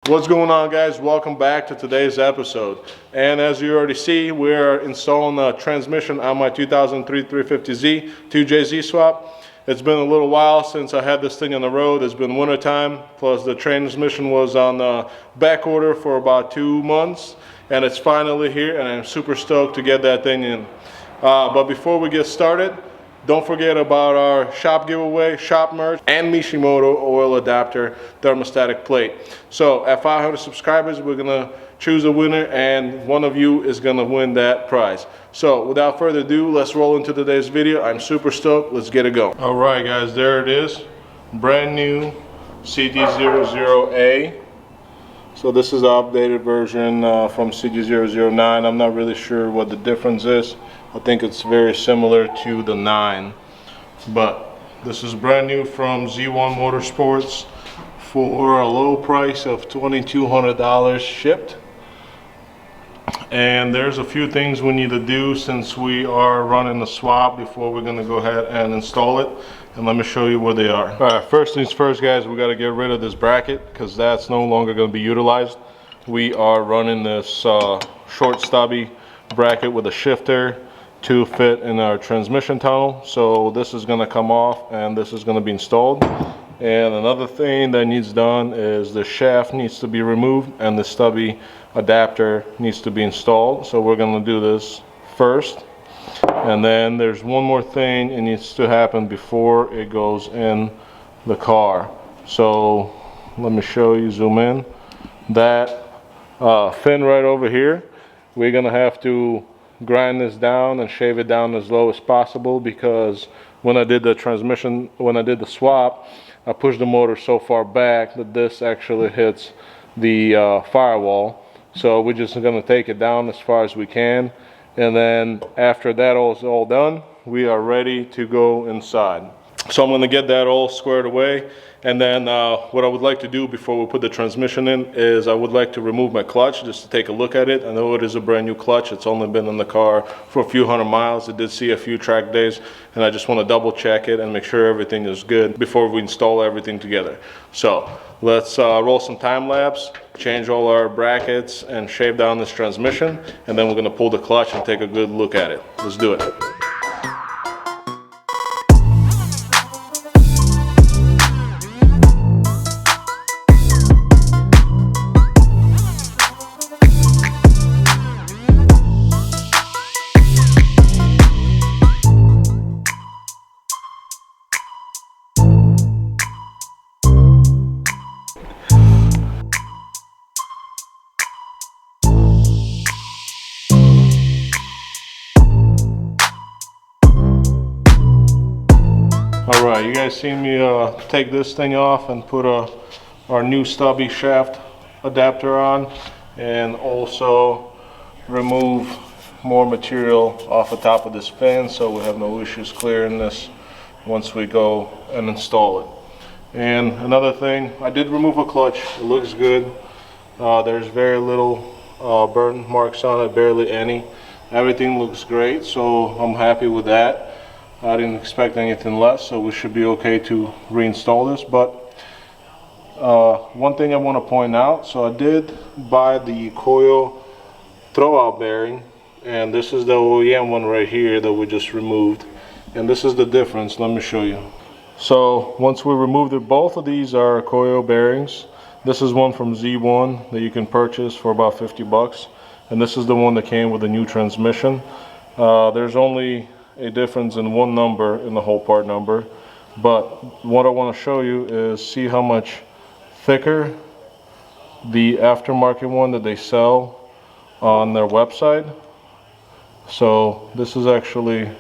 What's going on, guys? Welcome back to today's episode. And as you already see, we're installing a transmission on my 2003 350Z 2JZ swap. It's been a little while since I had this thing on the road. It's been winter time, plus the transmission was on back order for about 2 months, and it's finally here, and I'm super stoked to get that thing in. But before we get started, don't forget about our shop giveaway, shop merch, and Mishimoto oil adapter thermostatic plate. So at 500 subscribers, we're gonna choose a winner, and one of you is gonna win that prize. So without further ado, let's roll into today's video. I'm super stoked. Let's get it going. All right, guys, there it is. Brand new CD00A. So this is the updated version from CD009. I'm not really sure what the difference is. I think it's very similar to the 9, but this is brand new from Z1 Motorsports for a low price of $2,200 shipped. And there's a few things we need to do since we are running the swap before we're going to go ahead and install it, and let me show you where they are. All right, first things first, guys, we got to get rid of this bracket because that's no longer going to be utilized. We are running this short stubby bracket with a shifter to fit in our transmission tunnel. So this is going to come off and this is going to be installed. And another thing that needs done is the shaft needs to be removed and the stubby adapter needs to be installed. So we're going to do this first, and then there's one more thing it needs to happen before it goes in the car. So let me show you, zoom in. That fin right over here, we're going to have to grind this down and shave it down as low as possible, because when I did the swap, I pushed the motor so far back that this actually hits the firewall. So we're just going to take it down as far as we can, and then after that is all done, we are ready to go inside. So I'm going to get that all squared away, and then what I would like to do before we put the transmission in is I would like to remove my clutch just to take a look at it. I know it is a brand new clutch. It's only been in the car for a few hundred miles. It did see a few track days, and I just want to double check it and make sure everything is good before we install everything together. So let's roll some time lapse, change all our brackets, and shave down this transmission, and then we're going to pull the clutch and take a good look at it. Let's do it. Alright, you guys seen me take this thing off and put our new stubby shaft adapter on, and also remove more material off the top of this fan so we have no issues clearing this once we go and install it. And another thing, I did remove a clutch. It looks good. There's very little burn marks on it, barely any. Everything looks great, so I'm happy with that. I didn't expect anything less, so we should be okay to reinstall this. But one thing I want to point out, so I did buy the coil throwout bearing, and this is the OEM one right here that we just removed, and this is the difference. Let me show you. So once we removed it, both of these are coil bearings. This is one from Z1 that you can purchase for about 50 bucks, and this is the one that came with the new transmission. There's only a difference in one number in the whole part number, but what I want to show you is see how much thicker the aftermarket one that they sell on their website. So this is actually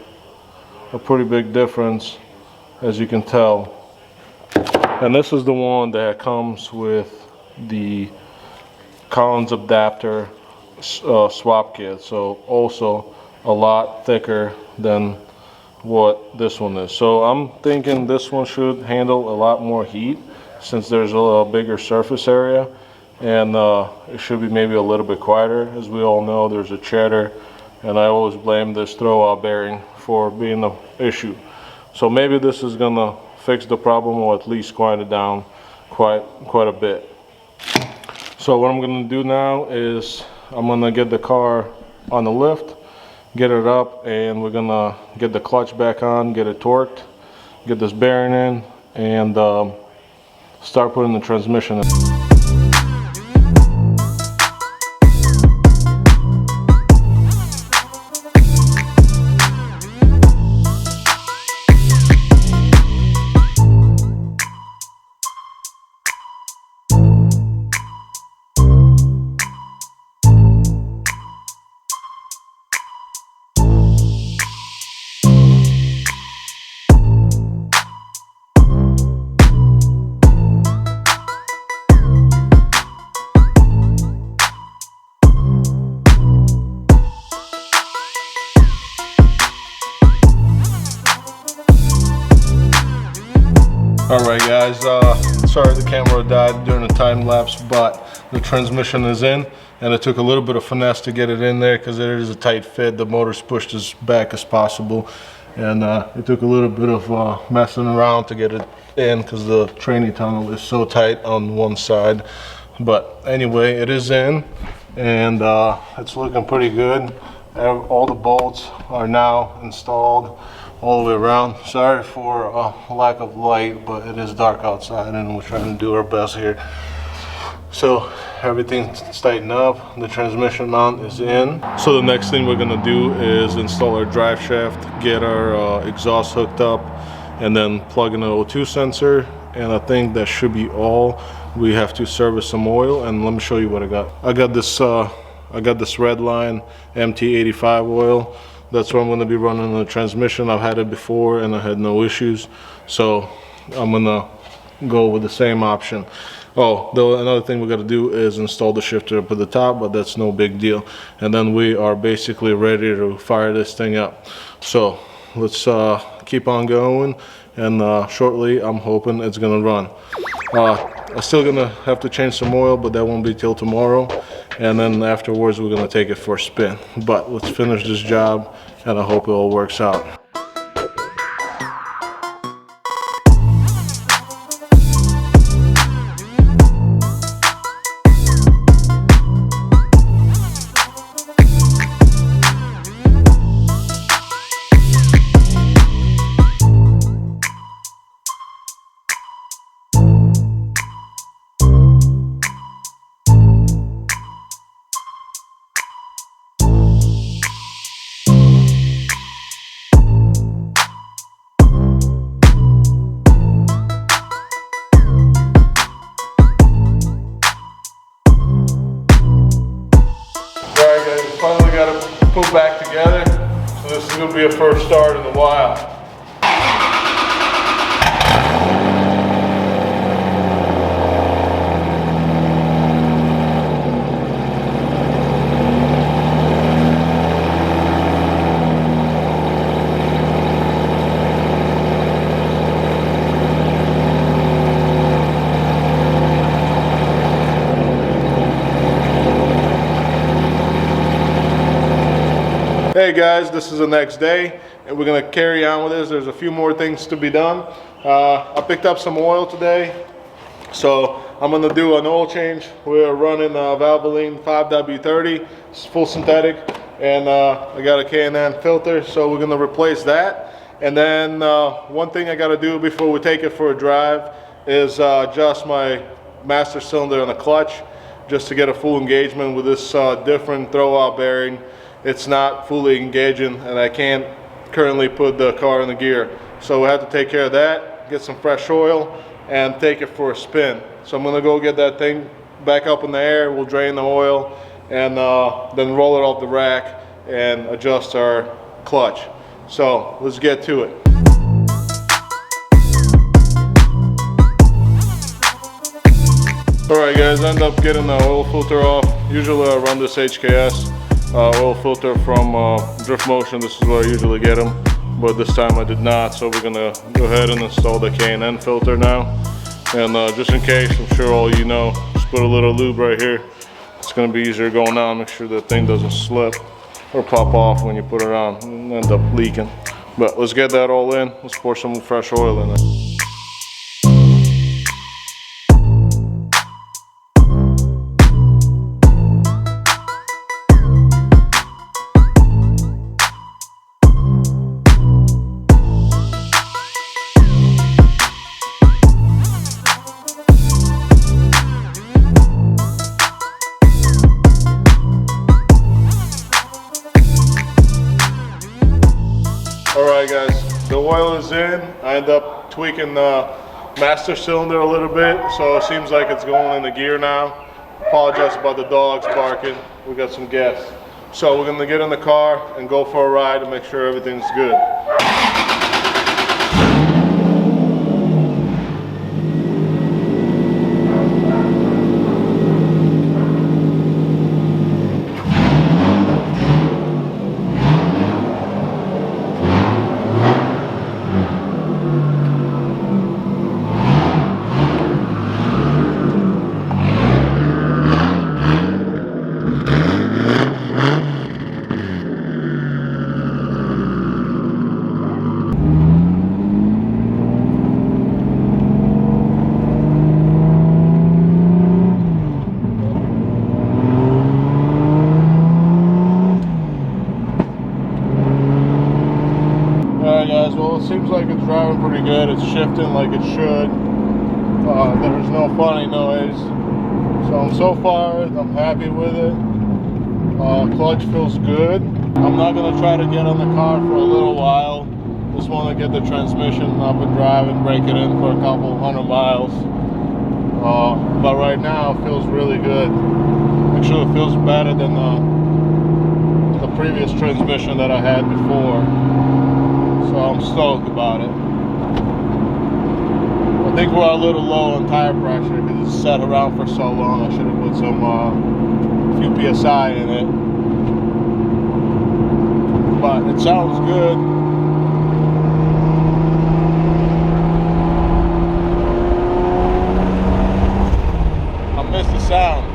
a pretty big difference, as you can tell, and this is the one that comes with the Collins adapter swap kit, so also a lot thicker than what this one is. So I'm thinking this one should handle a lot more heat since there's a bigger surface area, and it should be maybe a little bit quieter. As we all know, there's a chatter, and I always blame this throwout bearing for being the issue. So maybe this is gonna fix the problem, or at least quiet it down quite a bit. So what I'm gonna do now is I'm gonna get the car on the lift, get it up, and we're gonna get the clutch back on, get it torqued, get this bearing in, and start putting the transmission in. Alright guys, sorry the camera died during the time lapse, but the transmission is in, and it took a little bit of finesse to get it in there because it is a tight fit. The motor's pushed as back as possible, and it took a little bit of messing around to get it in because the training tunnel is so tight on one side. But anyway, it is in, and it's looking pretty good. All the bolts are now installed all the way around. Sorry for lack of light, but it is dark outside and we're trying to do our best here. So everything's tightened up, the transmission mount is in. So the next thing we're gonna do is install our drive shaft, get our exhaust hooked up, and then plug in an O2 sensor, and I think that should be all. We have to service some oil, and let me show you what I got. I got this red line MT85 oil. That's what I'm going to be running the transmission. I've had it before and I had no issues, so I'm going to go with the same option. Oh, though another thing we got to do is install the shifter up at the top, but that's no big deal. And then we are basically ready to fire this thing up. So let's keep on going, and shortly I'm hoping it's going to run. I'm still going to have to change some oil, but that won't be till tomorrow. And then afterwards we're going to take it for a spin. But let's finish this job, and I hope it all works out. Finally got it put back together, so this is going to be a first start in a while. Hey guys, this is the next day and we're going to carry on with this. There's a few more things to be done. I picked up some oil today, so I'm going to do an oil change. We're running Valvoline 5W30, it's full synthetic, and I got a K&N filter, so we're going to replace that. And then one thing I got to do before we take it for a drive is adjust my master cylinder on the clutch, just to get a full engagement with this different throwout bearing. It's not fully engaging and I can't currently put the car in the gear. So we have to take care of that, get some fresh oil, and take it for a spin. So I'm gonna go get that thing back up in the air, we'll drain the oil, and then roll it off the rack and adjust our clutch. So let's get to it. Alright guys, I end up getting the oil filter off. Usually I run this HKS oil filter from Drift Motion. This is where I usually get them, but this time I did not, so we're gonna go ahead and install the K&N filter now. And just in case, I'm sure all you know, just put a little lube right here. It's gonna be easier going on. Make sure that thing doesn't slip or pop off when you put it on and end up leaking. But let's get that all in. Let's pour some fresh oil in it. oil is in. I end up tweaking the master cylinder a little bit, so it seems like it's going into gear now. Apologize about the dogs barking. We got some guests. So we're gonna get in the car and go for a ride and make sure everything's good. Guys, well, it seems like it's driving pretty good. It's shifting like it should. There's no funny noise. So far, I'm happy with it. Clutch feels good. I'm not going to try to get on the car for a little while. Just want to get the transmission up and drive and break it in for a couple 100 miles. But right now, it feels really good. Actually, it feels better than the previous transmission that I had before. So I'm stoked about it. I think we're a little low on tire pressure because it's sat around for so long. I should have put some few PSI in it. But it sounds good. I miss the sound.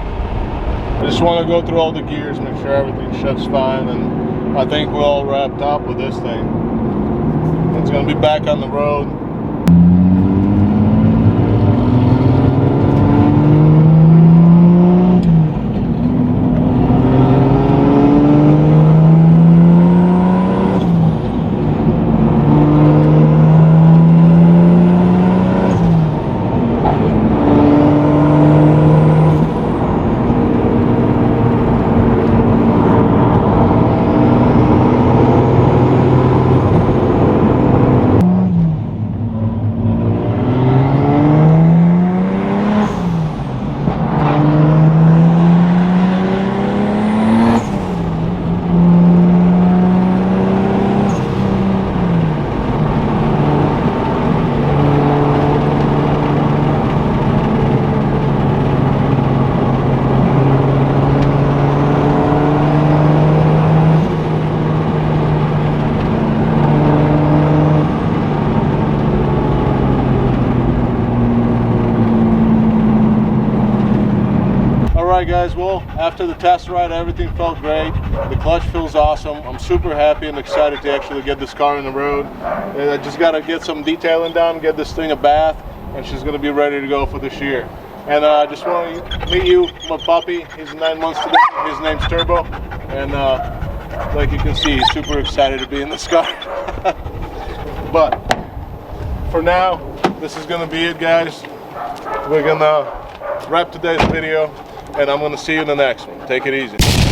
I just want to go through all the gears, make sure everything shifts fine, and I think we're all wrapped up with this thing. It's going to be back on the road. Alright guys, well, after the test ride, everything felt great. The clutch feels awesome. I'm super happy and excited to actually get this car on the road. And I just got to get some detailing done, get this thing a bath, and she's going to be ready to go for this year. And I just want to meet you, my puppy. He's 9 months today. His name's Turbo. And like you can see, he's super excited to be in this car. But for now, this is going to be it, guys. We're going to wrap today's video, and I'm going to see you in the next one. Take it easy.